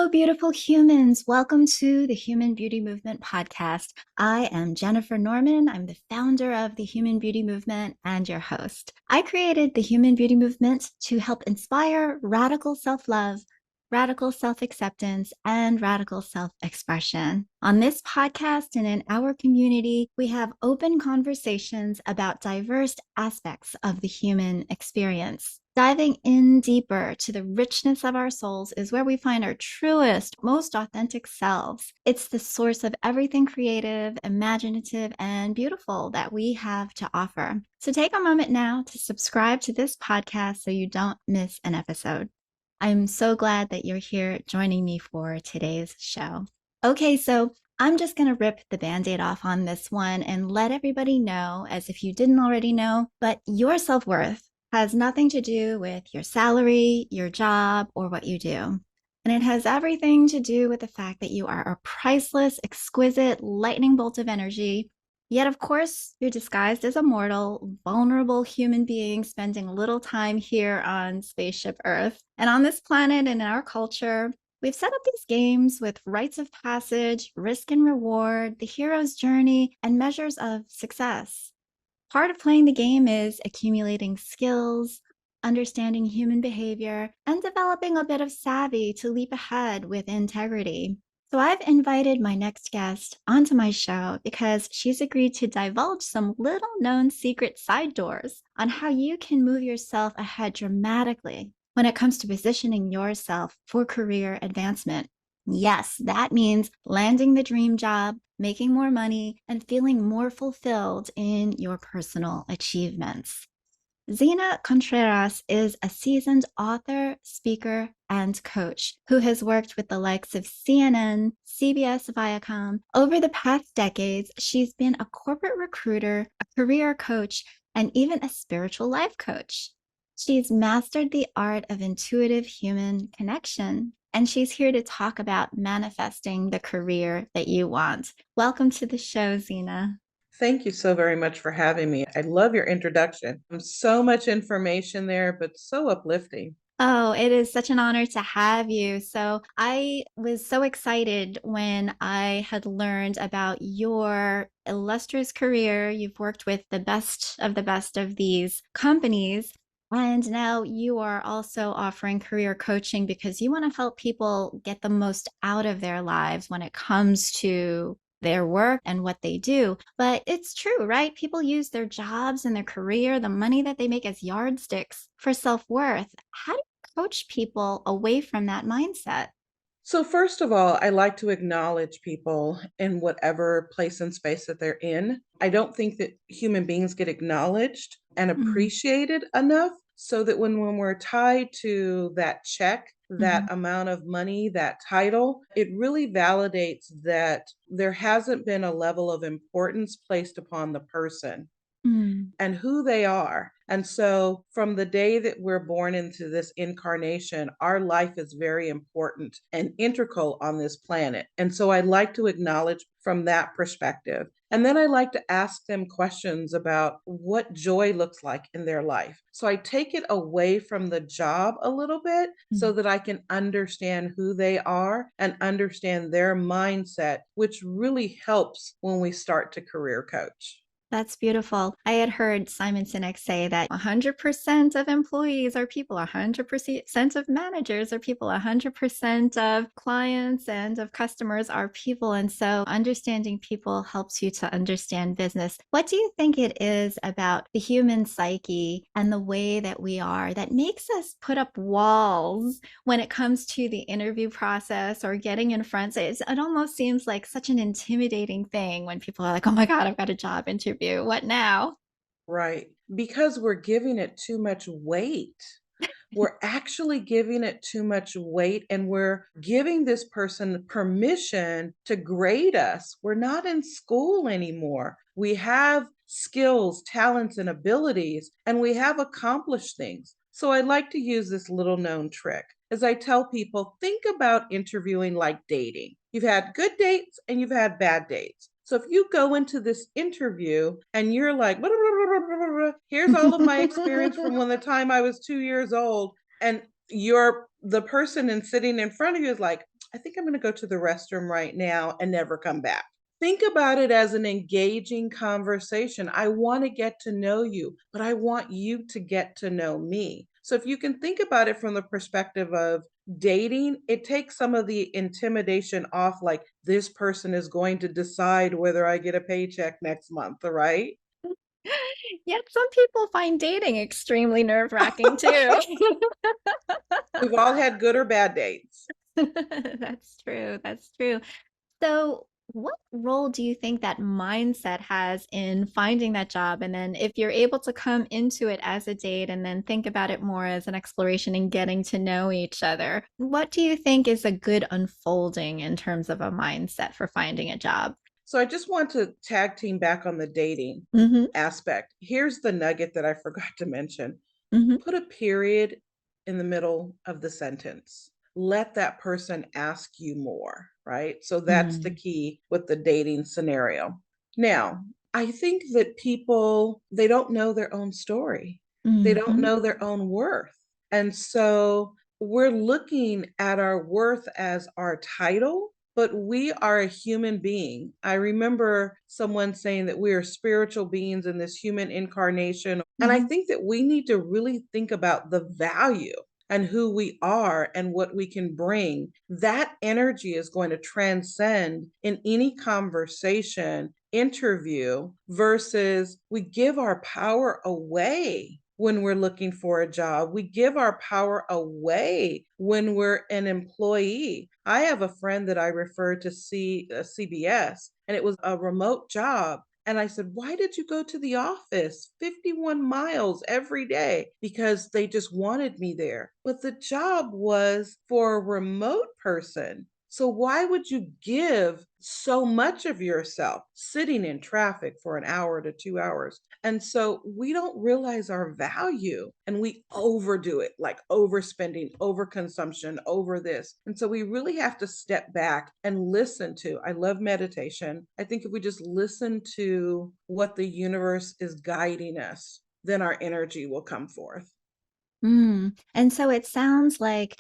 Hello, beautiful humans. Welcome to the Human Beauty Movement podcast. I am Jennifer Norman. I'm the founder of the Human Beauty Movement and your host. I created the Human Beauty Movement to help inspire radical self-love, radical self-acceptance, and radical self-expression. On this podcast and in our community, we have open conversations about diverse aspects of the human experience. Diving in deeper to the richness of our souls is where we find our truest, most authentic selves. It's the source of everything creative, imaginative, and beautiful that we have to offer. So take a moment now to subscribe to this podcast so you don't miss an episode. I'm so glad that you're here joining me for today's show. Okay, so I'm just going to rip the Band-Aid off on this one and let everybody know, as if you didn't already know, but your self-worth has nothing to do with your salary, your job, or what you do. And it has everything to do with the fact that you are a priceless, exquisite lightning bolt of energy. Yet, of course, you're disguised as a mortal, vulnerable human being spending a little time here on Spaceship Earth. And on this planet and in our culture, we've set up these games with rites of passage, risk and reward, the hero's journey, and measures of success. Part of playing the game is accumulating skills, understanding human behavior, and developing a bit of savvy to leap ahead with integrity. So I've invited my next guest onto my show because she's agreed to divulge some little known secret side doors on how you can move yourself ahead dramatically when it comes to positioning yourself for career advancement. Yes, that means landing the dream job, making more money, and feeling more fulfilled in your personal achievements. Zena Contreras is a seasoned author, speaker, and coach who has worked with the likes of CNN, CBS, Viacom. Over the past decades, she's been a corporate recruiter, a career coach, and even a spiritual life coach. She's mastered the art of intuitive human connection, and she's here to talk about manifesting the career that you want. Welcome to the show, Zena. Thank you so very much for having me. I love your introduction. So much information there, but so uplifting. Oh, it is such an honor to have you. So I was so excited when I had learned about your illustrious career. You've worked with the best of these companies. And now you are also offering career coaching because you want to help people get the most out of their lives when it comes to their work and what they do. But it's true, right? People use their jobs and their career, the money that they make as yardsticks for self-worth. How do you coach people away from that mindset? So, first of all, I like to acknowledge people in whatever place and space that they're in. I don't think that human beings get acknowledged and Mm, appreciated enough so that when we're tied to that check, mhm, that amount of money, that title, it really validates that there hasn't been a level of importance placed upon the person mm, and who they are. And so, from the day that we're born into this incarnation, our life is very important and integral on this planet. And so, I like to acknowledge from that perspective. And then I like to ask them questions about what joy looks like in their life. So I take it away from the job a little bit so mm. that I can understand who they are and understand their mindset, which really helps when we start to career coach. That's beautiful. I had heard Simon Sinek say that 100% of employees are people, 100% of managers are people, 100% of clients and of customers are people. And so understanding people helps you to understand business. What do you think it is about the human psyche and the way that we are that makes us put up walls when it comes to the interview process or getting in front? So it almost seems like such an intimidating thing when people are like, oh my God, I've got a job interview. What now? Right. Because we're giving it too much weight. We're actually giving it too much weight and we're giving this person permission to grade us. We're not in school anymore. We have skills, talents, and abilities, and we have accomplished things. So I like to use this little known trick. As I tell people, think about interviewing like dating. You've had good dates and you've had bad dates. So if you go into this interview and you're like, here's all of my experience from when the time I was 2 years old, and you're the person and sitting in front of you is like, I think I'm going to go to the restroom right now and never come back. Think about it as an engaging conversation. I want to get to know you, but I want you to get to know me. So if you can think about it from the perspective of dating, it takes some of the intimidation off, like this person is going to decide whether I get a paycheck next month, right? Yet some people find dating extremely nerve-wracking too. We've all had good or bad dates. That's true. That's true. So, what role do you think that mindset has in finding that job? And then, if you're able to come into it as a date and then think about it more as an exploration and getting to know each other, what do you think is a good unfolding in terms of a mindset for finding a job? So I just want to tag team back on the dating Hmm. aspect. Here's the nugget that I forgot to mention. Hmm. Put a period in the middle of the sentence. Let that person ask you more, right? So that's the Mm. key with the dating scenario. Now, I think that people, they don't know their own story. They don't Hmm. know their own worth. And so we're looking at our worth as our title, but we are a human being. I remember someone saying that we are spiritual beings in this human incarnation. And I Hmm. think that we need to really think about the value and who we are and what we can bring. That energy is going to transcend in any conversation, interview, versus we give our power away when we're looking for a job. We give our power away when we're an employee. I have a friend that I referred to CBS, and it was a remote job. And I said, why did you go to the office 51 miles every day? Because they just wanted me there. But the job was for a remote person. So why would you give so much of yourself sitting in traffic for an hour to 2 hours? And so we don't realize our value and we overdo it, like overspending, overconsumption, over this. And so we really have to step back and listen to. I love meditation. I think if we just listen to what the universe is guiding us, then our energy will come forth. Mm. And so it sounds like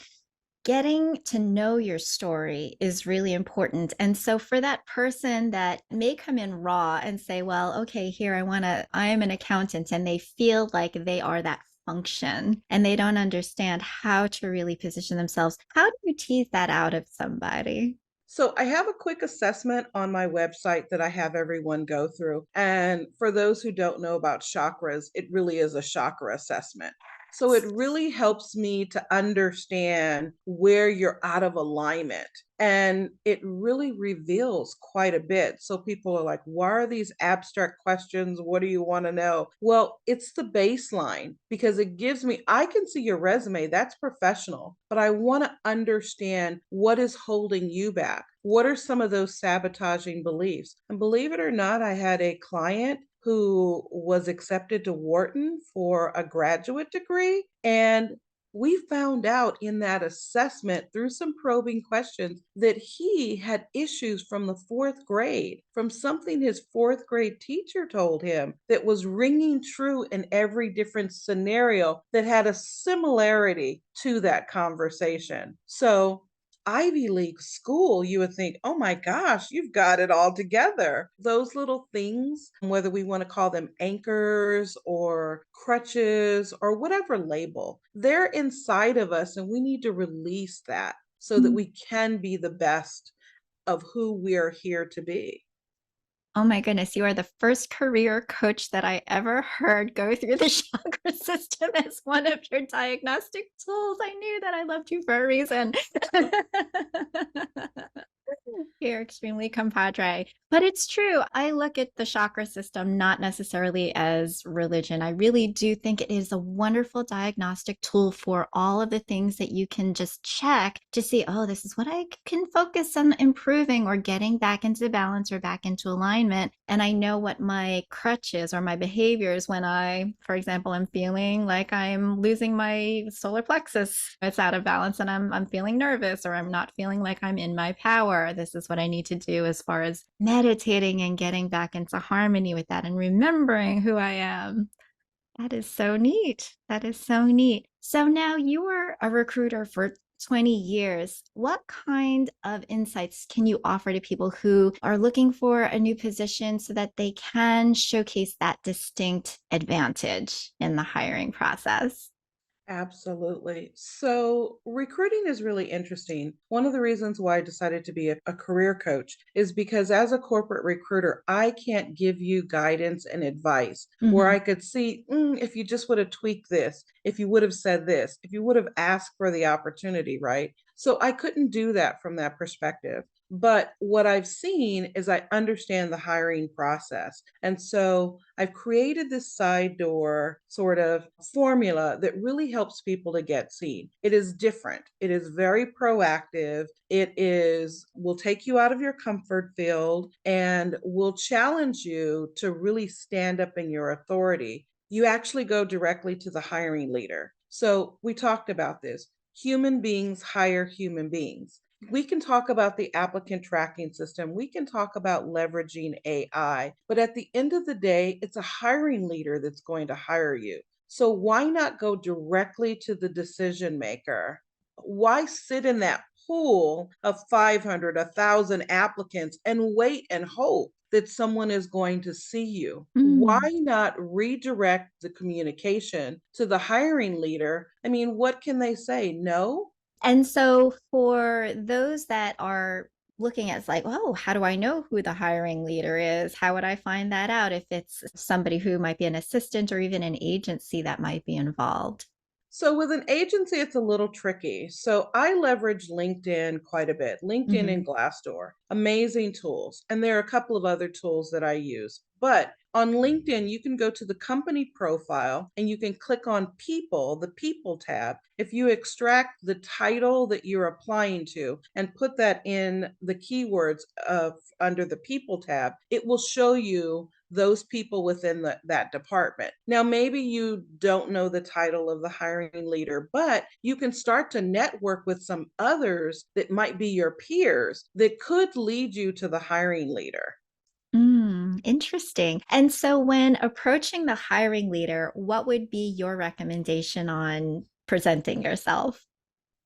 getting to know your story is really important. And so for that person that may come in raw and say, well, okay, here I am an accountant, and they feel like they are that function and they don't understand how to really position themselves. How do you tease that out of somebody? So I have a quick assessment on my website that I have everyone go through. And for those who don't know about chakras, it really is a chakra assessment. So it really helps me to understand where you're out of alignment. And it really reveals quite a bit. So people are like, why are these abstract questions? What do you want to know? Well, it's the baseline because it gives me, I can see your resume, that's professional, but I want to understand what is holding you back. What are some of those sabotaging beliefs? And believe it or not, I had a client who was accepted to Wharton for a graduate degree. And we found out in that assessment through some probing questions that he had issues from the fourth grade, from something his fourth grade teacher told him that was ringing true in every different scenario that had a similarity to that conversation. So Ivy League school, you would think, oh my gosh, you've got it all together. Those little things, whether we want to call them anchors or crutches or whatever label, they're inside of us and we need to release that so that we can be the best of who we are here to be. Oh my goodness, you are the first career coach that I ever heard go through the chakra system as one of your diagnostic tools. I knew that I loved you for a reason. You're extremely compadre. But it's true. I look at the chakra system not necessarily as religion. I really do think it is a wonderful diagnostic tool for all of the things that you can just check to see, oh, this is what I can focus on improving or getting back into balance or back into alignment. And I know what my crutch is or my behaviors when I, for example, am feeling like I'm losing my solar plexus. It's out of balance and I'm feeling nervous or I'm not feeling like I'm in my power. This is what I need to do as far as meditating and getting back into harmony with that and remembering who I am. That is so neat. That is so neat. So now you were a recruiter for 20 years, what kind of insights can you offer to people who are looking for a new position so that they can showcase that distinct advantage in the hiring process? Absolutely. So, recruiting is really interesting. One of the reasons why I decided to be a career coach is because as a corporate recruiter, I can't give you guidance and advice where I Mhm. could see if you just would have tweaked this, if you would have said this, if you would have asked for the opportunity, right? So, I couldn't do that from that perspective. But what I've seen is I understand the hiring process. And so I've created this side door sort of formula that really helps people to get seen. It is different. It is very proactive. It is will take you out of your comfort field and will challenge you to really stand up in your authority. You actually go directly to the hiring leader. So we talked about this. Human beings hire human beings. We can talk about the applicant tracking system. We can talk about leveraging AI, but at the end of the day, it's a hiring leader that's going to hire you. So why not go directly to the decision maker? Why sit in that pool of 500, 1,000 applicants and wait and hope that someone is going to see you? Why Mm. not redirect the communication to the hiring leader? I mean, what can they say? No? And so for those that are looking at it's like, oh, how do I know who the hiring leader is? How would I find that out if it's somebody who might be an assistant or even an agency that might be involved? So with an agency, it's a little tricky. So I leverage LinkedIn quite a bit, LinkedIn and Hmm. Glassdoor, amazing tools. And there are a couple of other tools that I use. But on LinkedIn, you can go to the company profile and you can click on people, the people tab. If you extract the title that you're applying to and put that in the keywords of under the people tab, it will show you those people within that department. Now, maybe you don't know the title of the hiring leader, but you can start to network with some others that might be your peers that could lead you to the hiring leader. Interesting. And so, when approaching the hiring leader, what would be your recommendation on presenting yourself?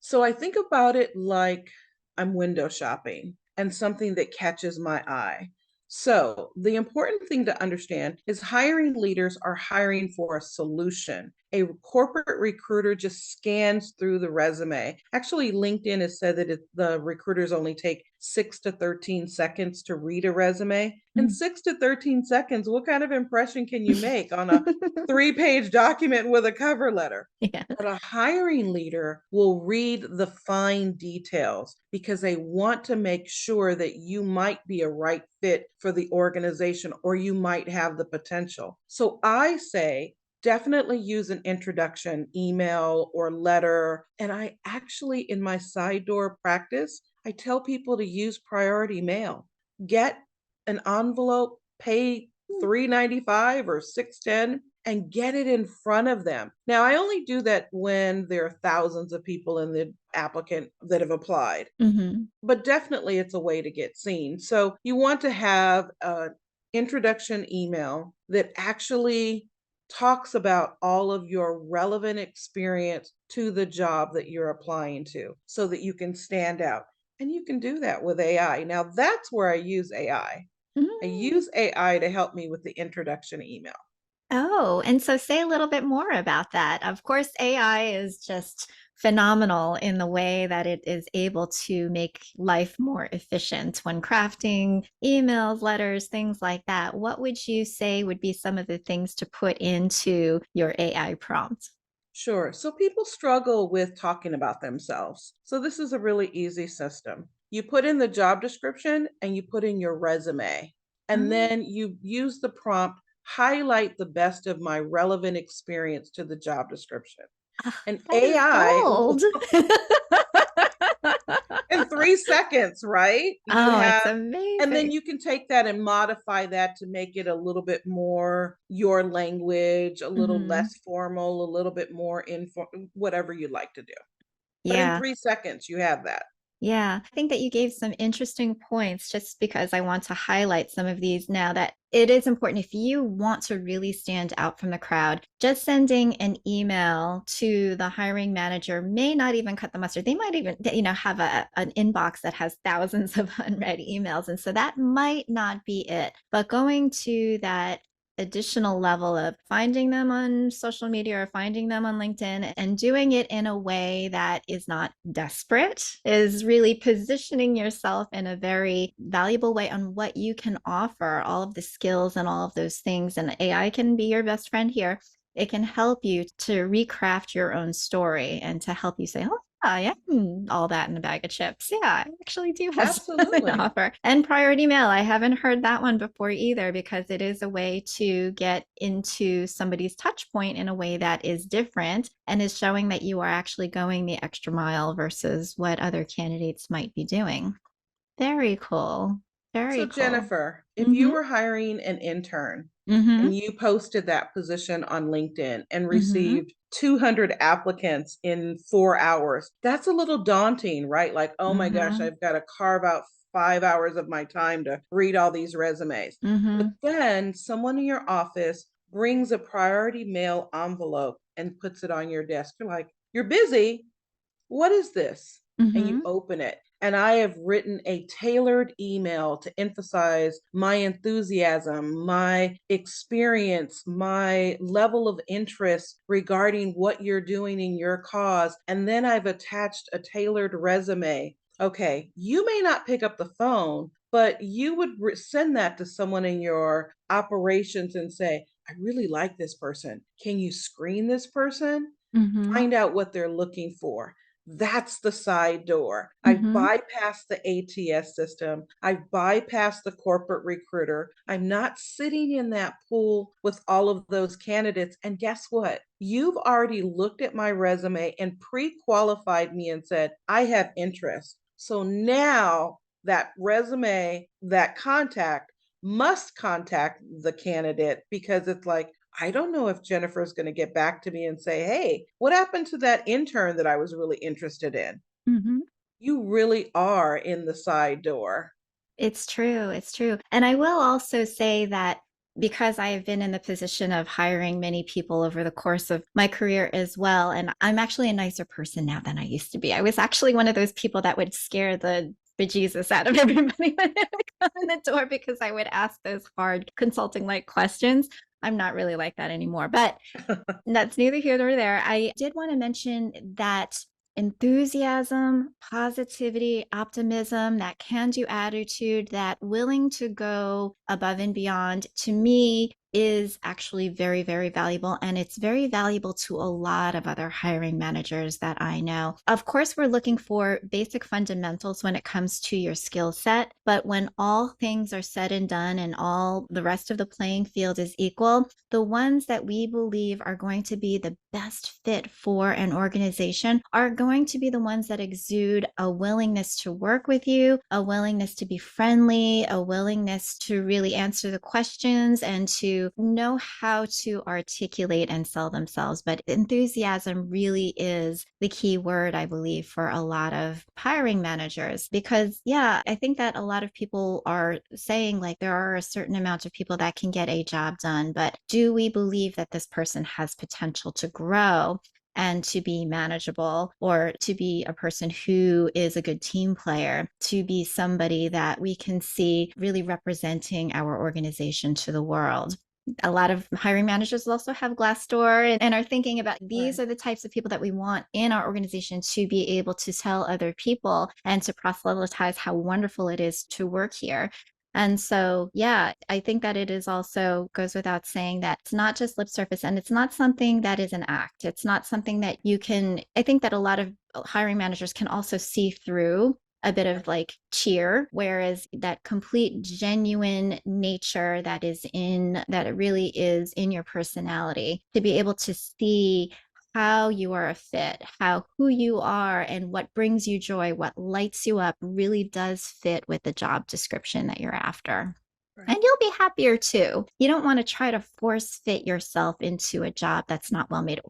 So I think about it like I'm window shopping and something that catches my eye. So the important thing to understand is hiring leaders are hiring for a solution. A corporate recruiter just scans through the resume. Actually, LinkedIn has said that the recruiters only take 6 to 13 seconds to read a resume. In Mm. 6 to 13 seconds, what kind of impression can you make on a 3-page document with a cover letter? Yeah. But a hiring leader will read the fine details because they want to make sure that you might be a right fit for the organization or you might have the potential. So I say, definitely use an introduction email or letter. And I actually, in my side door practice, I tell people to use priority mail. Get an envelope, pay $3.95 or $6.10 and get it in front of them. Now, I only do that when there are thousands of people in the applicant that have applied, Hmm. but definitely it's a way to get seen. So you want to have an introduction email that actually talks about all of your relevant experience to the job that you're applying to so that you can stand out. And you can do that with AI. Now, that's where I use AI. I Mm. use AI to help me with the introduction email. Oh, and so say a little bit more about that. Of course, AI is just phenomenal in the way that it is able to make life more efficient when crafting emails, letters, things like that. What would you say would be some of the things to put into your AI prompt? Sure. So people struggle with talking about themselves. So this is a really easy system. You put in the job description and you put in your resume, and Oh, then you use the prompt, highlight the best of my relevant experience to the job description. And that is AI will gold. in 3 seconds, right? You Oh, it's have, and then amazing. you can take that and modify that to make it a little bit more your language, a little Hmm. less formal, a little bit more informal, whatever you like to do. But in Yeah. 3 seconds, you have that. Yeah, I think that you gave some interesting points just because I want to highlight some of these now that it is important if you want to really stand out from the crowd. Just sending an email to the hiring manager may not even cut the mustard. They might even, have an inbox that has thousands of unread emails. And so that might not be it. But going to that additional level of finding them on social media or finding them on LinkedIn and doing it in a way that is not desperate is really positioning yourself in a very valuable way on what you can offer, all of the skills and all of those things. And AI can be your best friend here. It can help you to recraft your own story and to help you say, oh, yeah, all that in a bag of chips. Yeah, I actually do have something to Absolutely. offer. And priority mail, I haven't heard that one before either because it is a way to get into somebody's touch point in a way that is different and is showing that you are actually going the extra mile versus what other candidates might be doing. Very cool. So, Very cool. Jennifer, if you Mm-hmm. were hiring an intern Mm-hmm. and you posted that position on LinkedIn and Mm-hmm. received 200 applicants in 4 hours, that's a little daunting, right? Like, oh my gosh, Mm-hmm. I've got to carve out 5 hours of my time to read all these resumes. But Mm-hmm. then someone in your office brings a priority mail envelope and puts it on your desk. You're like, you're busy, what is this? And you Mm-hmm. open it. And I have written a tailored email to emphasize my enthusiasm, my experience, my level of interest regarding what you're doing in your cause. And then I've attached a tailored resume. Okay, you may not pick up the phone, but you would send that to someone in your operations and say, I really like this person. Can you screen this person? Mm-hmm. Find out what they're looking for. That's the side door. I've Mm-hmm. bypassed the ATS system. I've bypassed the corporate recruiter. I'm not sitting in that pool with all of those candidates. And guess what? You've already looked at my resume and pre qualified me and said, I have interest. So now that resume, that contact must contact the candidate because it's like, I don't know if Jennifer's going to get back to me and say, hey, what happened to that intern that I was really interested in? Mm-hmm. You really are in the side door. It's true. It's true. And I will also say that because I have been in the position of hiring many people over the course of my career as well, and I'm actually a nicer person now than I used to be. I was actually one of those people that would scare the bejesus out of everybody when they would come in the door because I would ask those hard consulting like questions. I'm not really like that anymore, but that's neither here nor there. I did want to mention that enthusiasm, positivity, optimism, that can do attitude, that willing to go above and beyond, to me, is actually very, very valuable. And it's very valuable to a lot of other hiring managers that I know. Of course, we're looking for basic fundamentals when it comes to your skill set. But when all things are said and done and all the rest of the playing field is equal, the ones that we believe are going to be the best fit for an organization are going to be the ones that exude a willingness to work with you, a willingness to be friendly, a willingness to really answer the questions and to know how to articulate and sell themselves. But enthusiasm really is the key word, I believe, for a lot of hiring managers. Because, yeah, I think that a lot of people are saying like there are a certain amount of people that can get a job done, but do we believe that this person has potential to grow and to be manageable, or to be a person who is a good team player, to be somebody that we can see really representing our organization to the world? A lot of hiring managers also have Glassdoor and are thinking about these Right. are the types of people that we want in our organization to be able to tell other people and to proselytize how wonderful it is to work here. And so, yeah, I think that it is also goes without saying that it's not just lip service and it's not something that is an act. It's not something that you can, I think that a lot of hiring managers can also see through a bit of like cheer, whereas that complete genuine nature that is in, that it really is in your personality, to be able to see how you are a fit, how who you are and what brings you joy, what lights you up really does fit with the job description that you're after. Right. And you'll be happier too. You don't want to try to force fit yourself into a job that's not well made,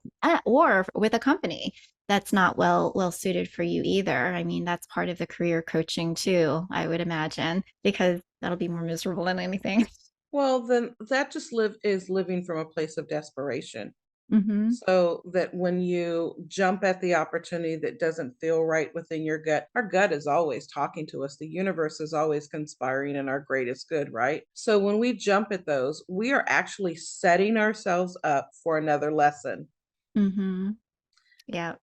or with a company that's not well suited for you either. I mean, that's part of the career coaching too, I would imagine, because that'll be more miserable than anything. Well, then that just is living from a place of desperation. Mm-hmm. So that when you jump at the opportunity that doesn't feel right within your gut, our gut is always talking to us. The universe is always conspiring in our greatest good, right? So when we jump at those, we are actually setting ourselves up for another lesson. Mm-hmm. Yeah.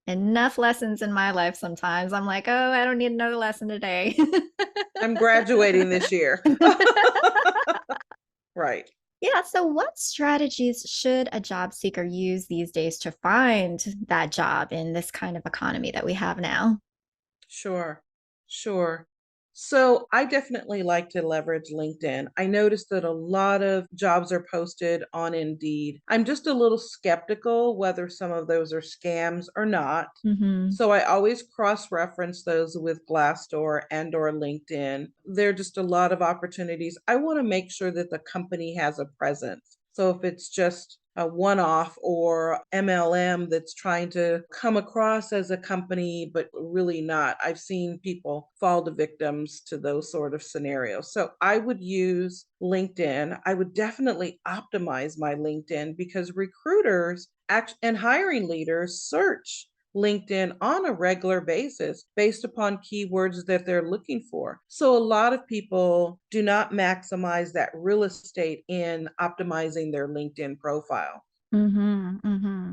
Enough lessons in my life sometimes. I'm like, oh, I don't need another lesson today. I'm graduating this year. Right. Yeah, so what strategies should a job seeker use these days to find that job in this kind of economy that we have now? Sure, sure. So I definitely like to leverage LinkedIn. I noticed that a lot of jobs are posted on Indeed. I'm just a little skeptical whether some of those are scams or not. Mm-hmm. So I always cross-reference those with Glassdoor and or LinkedIn. There are just a lot of opportunities. I want to make sure that the company has a presence. So if it's just a one-off or MLM that's trying to come across as a company but really not, I've seen people fall to victims to those sort of scenarios. So I would use LinkedIn. I would definitely optimize my LinkedIn because recruiters and hiring leaders search LinkedIn on a regular basis based upon keywords that they're looking for. So a lot of people do not maximize that real estate in optimizing their LinkedIn profile. Mm-hmm. Mm-hmm.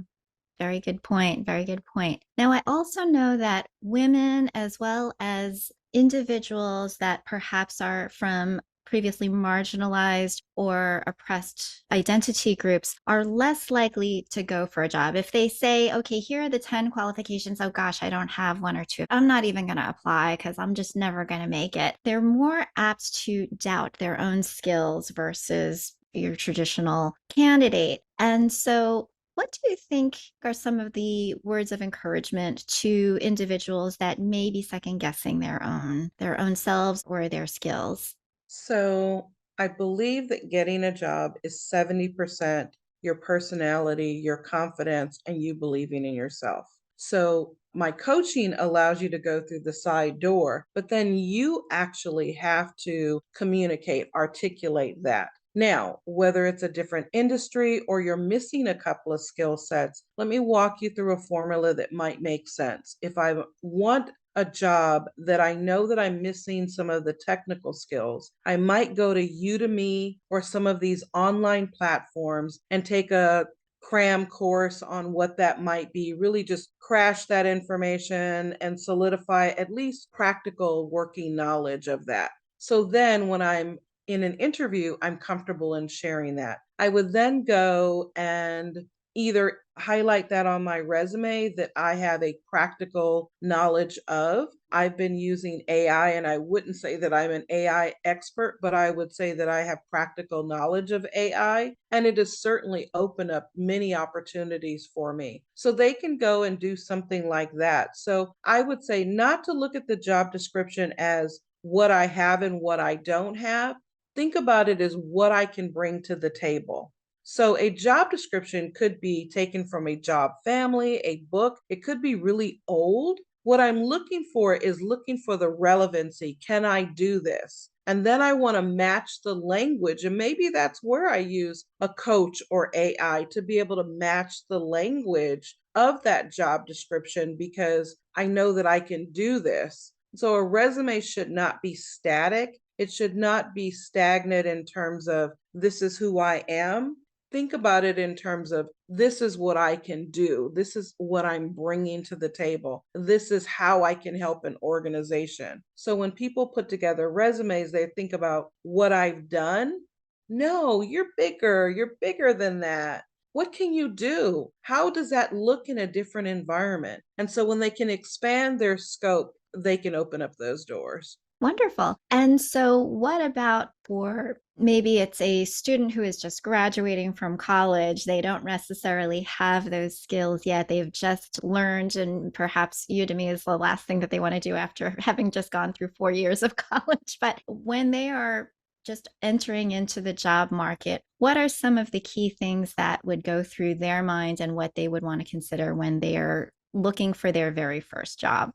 Very good point. Very good point. Now, I also know that women, as well as individuals that perhaps are from previously marginalized or oppressed identity groups, are less likely to go for a job. If they say, okay, here are the 10 qualifications, oh gosh, I don't have one or two, I'm not even going to apply because I'm just never going to make it. They're more apt to doubt their own skills versus your traditional candidate. And so what do you think are some of the words of encouragement to individuals that may be second guessing their own selves or their skills? So I believe that getting a job is 70% your personality, your confidence, and you believing in yourself. So my coaching allows you to go through the side door, but then you actually have to communicate, articulate that. Now, whether it's a different industry or you're missing a couple of skill sets, let me walk you through a formula that might make sense. If I want a job that I know that I'm missing some of the technical skills, I might go to Udemy or some of these online platforms and take a Cram course on what that might be, really just crash that information and solidify at least practical working knowledge of that. So then when I'm in an interview, I'm comfortable in sharing that. I would then go and either highlight that on my resume that I have a practical knowledge of. I've been using AI, and I wouldn't say that I'm an AI expert, but I would say that I have practical knowledge of AI, and it has certainly opened up many opportunities for me. So they can go and do something like that. So I would say not to look at the job description as what I have and what I don't have. Think about it as what I can bring to the table. So a job description could be taken from a job family, a book. It could be really old. What I'm looking for is looking for the relevancy. Can I do this? And then I want to match the language. And maybe that's where I use a coach or AI to be able to match the language of that job description because I know that I can do this. So a resume should not be static. It should not be stagnant in terms of this is who I am. Think about it in terms of this is what I can do. This is what I'm bringing to the table. This is how I can help an organization. So when people put together resumes, they think about what I've done. No, you're bigger. You're bigger than that. What can you do? How does that look in a different environment? And so when they can expand their scope, they can open up those doors. Wonderful. And so, what about for maybe it's a student who is just graduating from college? They don't necessarily have those skills yet. They've just learned, and perhaps Udemy is the last thing that they want to do after having just gone through 4 years of college. But when they are just entering into the job market, what are some of the key things that would go through their mind and what they would want to consider when they're looking for their very first job?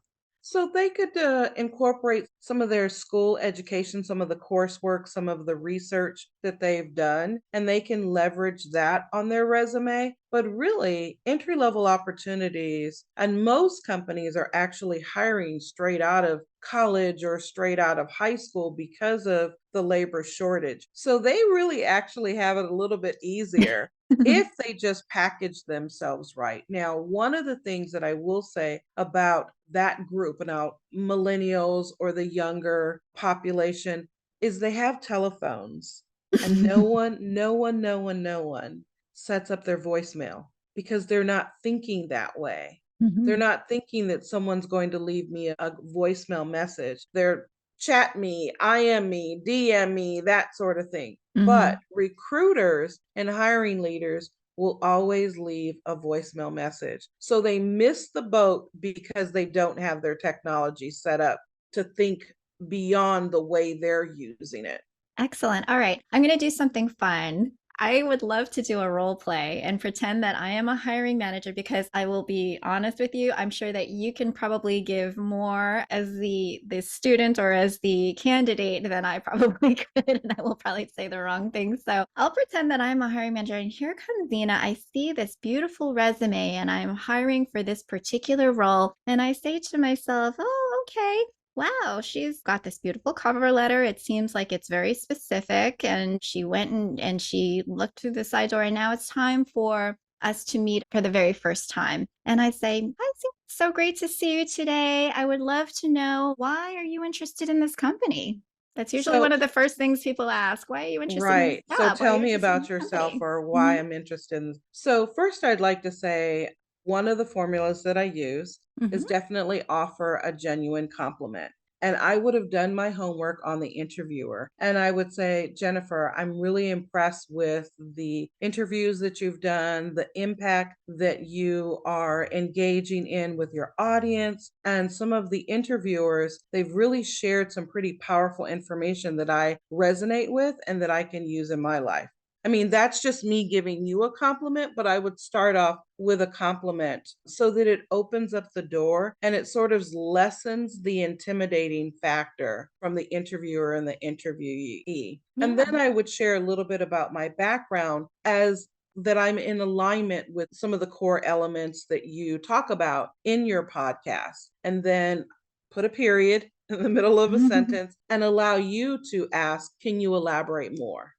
So they could incorporate some of their school education, some of the coursework, some of the research that they've done, and they can leverage that on their resume. But really, entry level opportunities, and most companies are actually hiring straight out of college or straight out of high school because of the labor shortage. So they really actually have it a little bit easier if they just package themselves right. Now, one of the things that I will say about that group, now millennials or the younger population, is they have telephones and no one sets up their voicemail because they're not thinking that way. They're Mhm. not thinking that someone's going to leave me a voicemail message. They're chat me, IM me, DM me, that sort of thing. But Mhm. recruiters and hiring leaders will always leave a voicemail message. So they miss the boat because they don't have their technology set up to think beyond the way they're using it. Excellent. All right. I'm going to do something fun. I would love to do a role play and pretend that I am a hiring manager because I will be honest with you. I'm sure that you can probably give more as the student or as the candidate than I probably could. And I will probably say the wrong thing. So I'll pretend that I'm a hiring manager. And here comes Zena. I see this beautiful resume and I'm hiring for this particular role. And I say to myself, oh, okay. Wow, she's got this beautiful cover letter. It seems like it's very specific. And she went and she looked through the side door, and now it's time for us to meet for the very first time. And I say, hi, it's so great to see you today. I would love to know, why are you interested in this company? That's usually So one of the first things people ask. Why are you interested in this right. So job? Why are tell you me interested in about this yourself company? or why Mhm. I'm interested in. So first I'd like to say one of the formulas that I use is Mhm. definitely offer a genuine compliment. And I would have done my homework on the interviewer. And I would say, Jennifer, I'm really impressed with the interviews that you've done, the impact that you are engaging in with your audience. And some of the interviewers, they've really shared some pretty powerful information that I resonate with and that I can use in my life. I mean, that's just me giving you a compliment, but I would start off with a compliment so that it opens up the door and it sort of lessens the intimidating factor from the interviewer and the interviewee. And Yeah. then I would share a little bit about my background as that I'm in alignment with some of the core elements that you talk about in your podcast. And then put a period in the middle of a sentence and allow you to ask, can you elaborate more?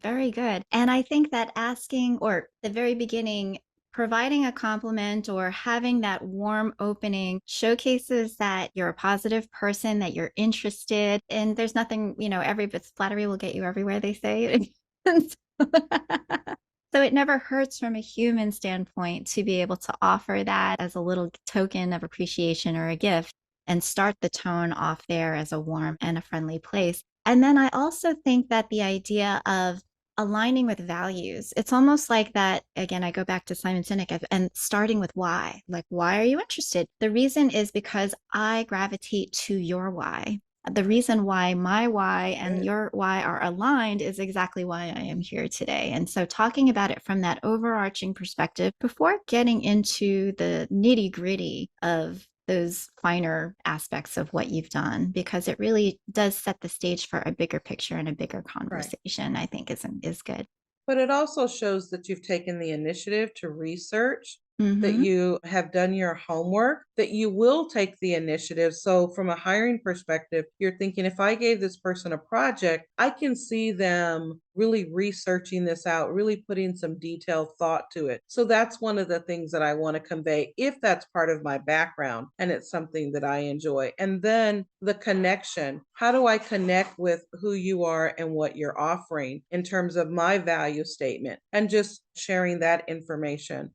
Very good. And I think that asking, or the very beginning, providing a compliment or having that warm opening showcases that you're a positive person, that you're interested. And there's nothing, every bit's flattery will get you everywhere, they say. And so so it never hurts from a human standpoint to be able to offer that as a little token of appreciation or a gift and start the tone off there as a warm and a friendly place. And then I also think that the idea of aligning with values, it's almost like that. Again, I go back to Simon Sinek and starting with why. Like, why are you interested? The reason is because I gravitate to your why. The reason why my why and Good. your why are aligned is exactly why I am here today. And so, talking about it from that overarching perspective before getting into the nitty gritty of those finer aspects of what you've done, because it really does set the stage for a bigger picture and a bigger Right. conversation, I think is good. But it also shows that you've taken the initiative to research, that Mm-hmm. you have done your homework, that you will take the initiative. So, from a hiring perspective, you're thinking if I gave this person a project, I can see them really researching this out, really putting some detailed thought to it. So, that's one of the things that I want to convey if that's part of my background and it's something that I enjoy. And then the connection. How do I connect with who you are and what you're offering in terms of my value statement and just sharing that information?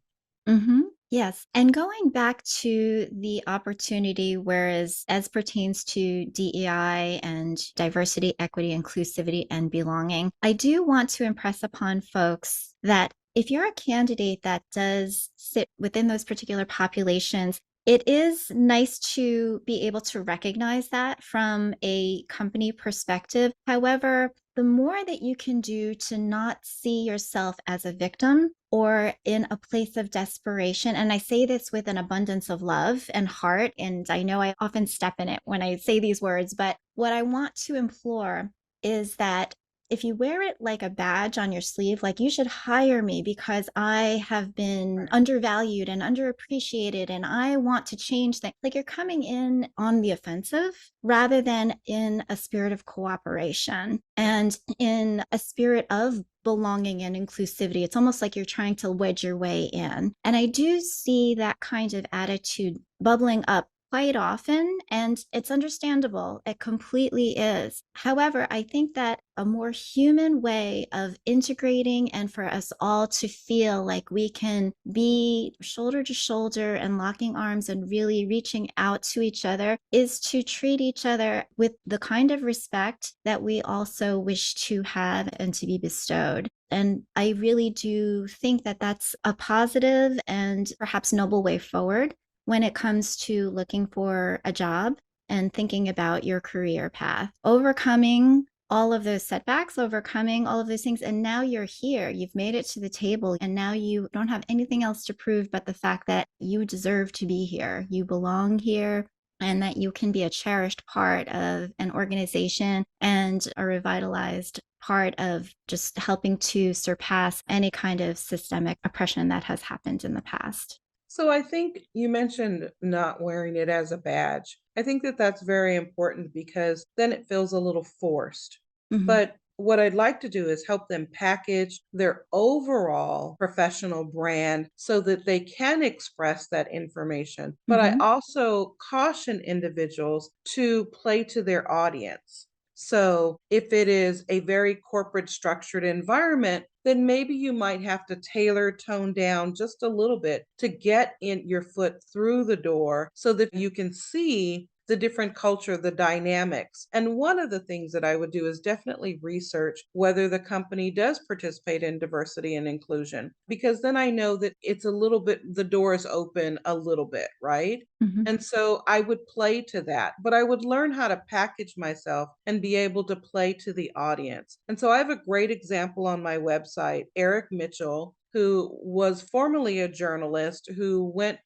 Mm-hmm. Yes. And going back to the opportunity, whereas as pertains to DEI and diversity, equity, inclusivity, and belonging, I do want to impress upon folks that if you're a candidate that does sit within those particular populations, It is nice to be able to recognize that from a company perspective. However, the more that you can do to not see yourself as a victim or in a place of desperation, and I say this with an abundance of love and heart, and I know I often step in it when I say these words, but what I want to implore is that if you wear it like a badge on your sleeve, like you should hire me because I have been undervalued and underappreciated and I want to change things. Like you're coming in on the offensive rather than in a spirit of cooperation and in a spirit of belonging and inclusivity. It's almost like you're trying to wedge your way in. And I do see that kind of attitude bubbling up quite often, and it's understandable. It completely is. However, I think that a more human way of integrating and for us all to feel like we can be shoulder to shoulder and locking arms and really reaching out to each other is to treat each other with the kind of respect that we also wish to have and to be bestowed. And I really do think that that's a positive and perhaps noble way forward when it comes to looking for a job and thinking about your career path, overcoming all of those setbacks, overcoming all of those things. And now you're here, you've made it to the table, and now you don't have anything else to prove but the fact that you deserve to be here, you belong here, and that you can be a cherished part of an organization and a revitalized part of just helping to surpass any kind of systemic oppression that has happened in the past. So I think you mentioned not wearing it as a badge. I think that that's very important because then it feels a little forced. Mhm. But what I'd like to do is help them package their overall professional brand so that they can express that information. But I Mhm. also caution individuals to play to their audience. So if it is a very corporate structured environment, then maybe you might have to tailor, tone down just a little bit to get in your foot through the door so that you can see the different culture, the dynamics. And one of the things that I would do is definitely research whether the company does participate in diversity and inclusion, because then I know that it's a little bit, the door is open a little bit, right? Mhm. And so I would play to that, but I would learn how to package myself and be able to play to the audience. And so I have a great example on my website, Eric Mitchell, who was formerly a journalist who went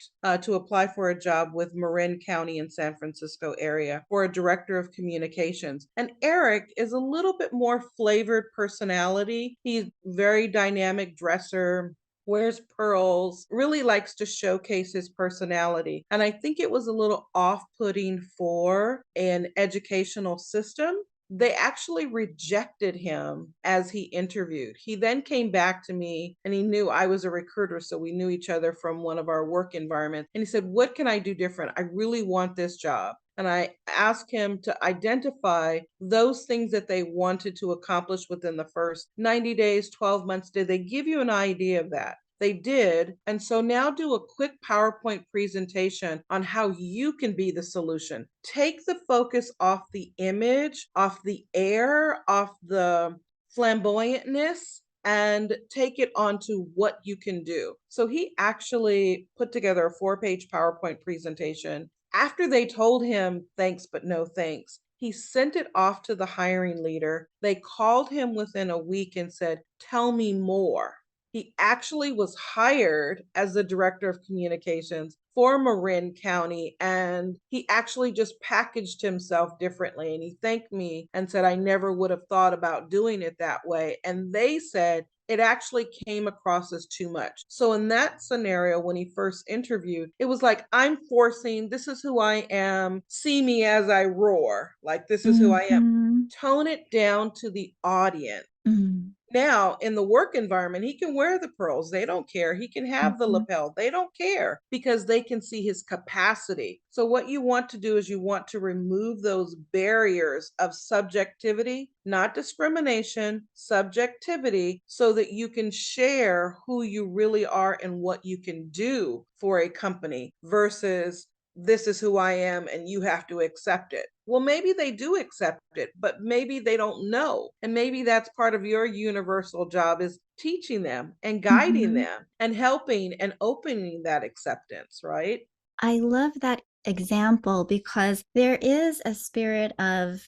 to apply for a job with Marin County in San Francisco area for a director of communications. And Eric is a little bit more flavored personality. He's very dynamic dresser, wears pearls, really likes to showcase his personality. And I think it was a little off putting for an educational system. They actually rejected him as he interviewed. He then came back to me and he knew I was a recruiter, so we knew each other from one of our work environments. And he said, "What can I do different? I really want this job." And I asked him to identify those things that they wanted to accomplish within the first 90 days, 12 months. Did they give you an idea of that? They did. And so now do a quick PowerPoint presentation on how you can be the solution. Take the focus off the image, off the air, off the flamboyantness, and take it onto what you can do. So he actually put together a 4-page PowerPoint presentation. After they told him thanks, but no thanks, he sent it off to the hiring leader. They called him within a week and said, "Tell me more." He actually was hired as the director of communications for Marin County, and he actually just packaged himself differently. And he thanked me and said, "I never would have thought about doing it that way." And they said it actually came across as too much. So, in that scenario, when he first interviewed, it was like, "I'm forcing, this is who I am, see me as I roar, like, this is who I am." Mhm. Tone it down to the audience. Mhm. Now, in the work environment, he can wear the pearls. They don't care. He can have the Mhm. lapel. They don't care because they can see his capacity. So, what you want to do is you want to remove those barriers of subjectivity, not discrimination, subjectivity, so that you can share who you really are and what you can do for a company versus this is who I am and you have to accept it. Well, maybe they do accept it, but maybe they don't know. And maybe that's part of your universal job is teaching them and guiding Mhm. them and helping and opening that acceptance, right? I love that example because there is a spirit of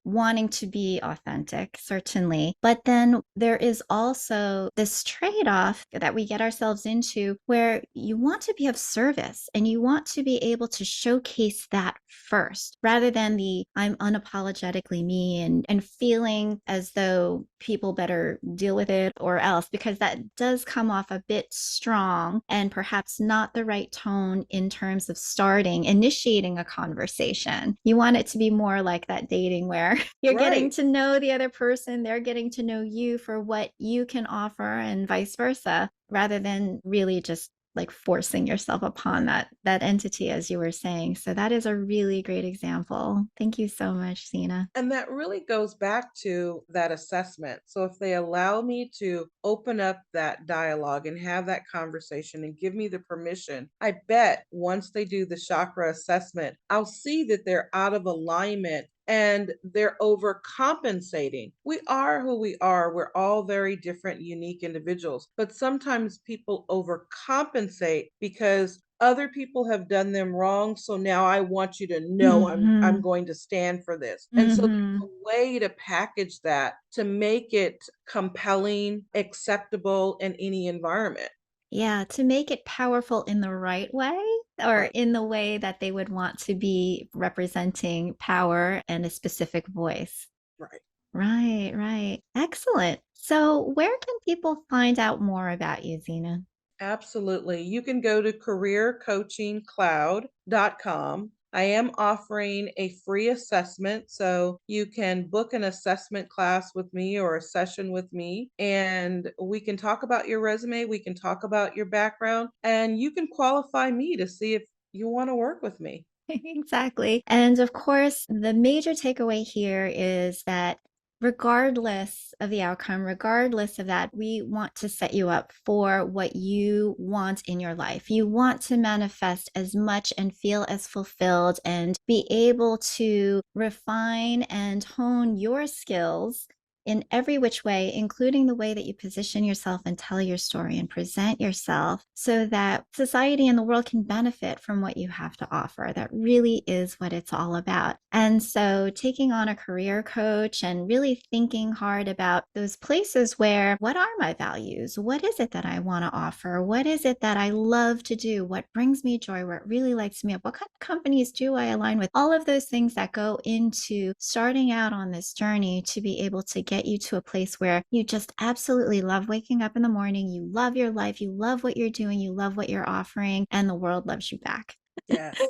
wanting to be authentic, certainly. But then there is also this trade off that we get ourselves into where you want to be of service and you want to be able to showcase that first rather than the I'm unapologetically me and feeling as though people better deal with it or else, because that does come off a bit strong and perhaps not the right tone in terms of initiating a conversation. You want it to be more like that dating where you're getting Right. to know the other person, they're getting to know you for what you can offer and vice versa, rather than really just like forcing yourself upon Right. that entity, as you were saying. So that is a really great example. Thank you so much, Zena. And that really goes back to that assessment. So if they allow me to open up that dialogue and have that conversation and give me the permission, I bet once they do the chakra assessment, I'll see that they're out of alignment and they're overcompensating. We are who we are. We're all very different, unique individuals. But sometimes people overcompensate because other people have done them wrong, so now I want you to know I'm Hmm. going to stand for this. And so there's Hmm. a way to package that to make it compelling, acceptable in any environment. Yeah, to make it powerful in the right way or Right. in the way that they would want to be representing power and a specific voice. Right. Right, right. Excellent. So, where can people find out more about you, Zena? Absolutely. You can go to careercoachingcloud.com. I am offering a free assessment, so you can book an assessment class with me or a session with me, and we can talk about your resume, we can talk about your background, and you can qualify me to see if you want to work with me. Exactly. And of course, the major takeaway here is that regardless of the outcome, regardless of that, we want to set you up for what you want in your life. You want to manifest as much and feel as fulfilled and be able to refine and hone your skills in every which way, including the way that you position yourself and tell your story and present yourself so that society and the world can benefit from what you have to offer. That really is what it's all about. And so taking on a career coach and really thinking hard about those places where, what are my values? What is it that I want to offer? What is it that I love to do? What brings me joy? What really lights me up? What kind of companies do I align with? All of those things that go into starting out on this journey to be able to get you to a place where you just absolutely love waking up in the morning. You love your life. You love what you're doing. You love what you're offering, and the world loves you back. Yes.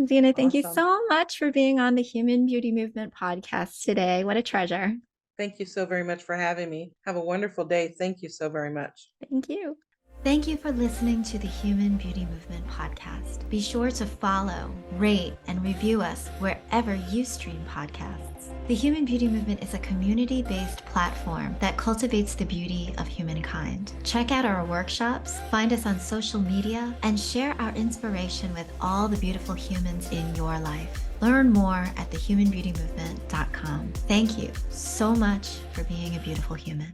Zena, thank you Awesome. so much for being on the Human Beauty Movement podcast today. What a treasure. Thank you so very much for having me. Have a wonderful day. Thank you so very much. Thank you. Thank you for listening to the Human Beauty Movement podcast. Be sure to follow, rate, and review us wherever you stream podcasts. The Human Beauty Movement is a community-based platform that cultivates the beauty of humankind. Check out our workshops, find us on social media, and share our inspiration with all the beautiful humans in your life. Learn more at thehumanbeautymovement.com. Thank you so much for being a beautiful human.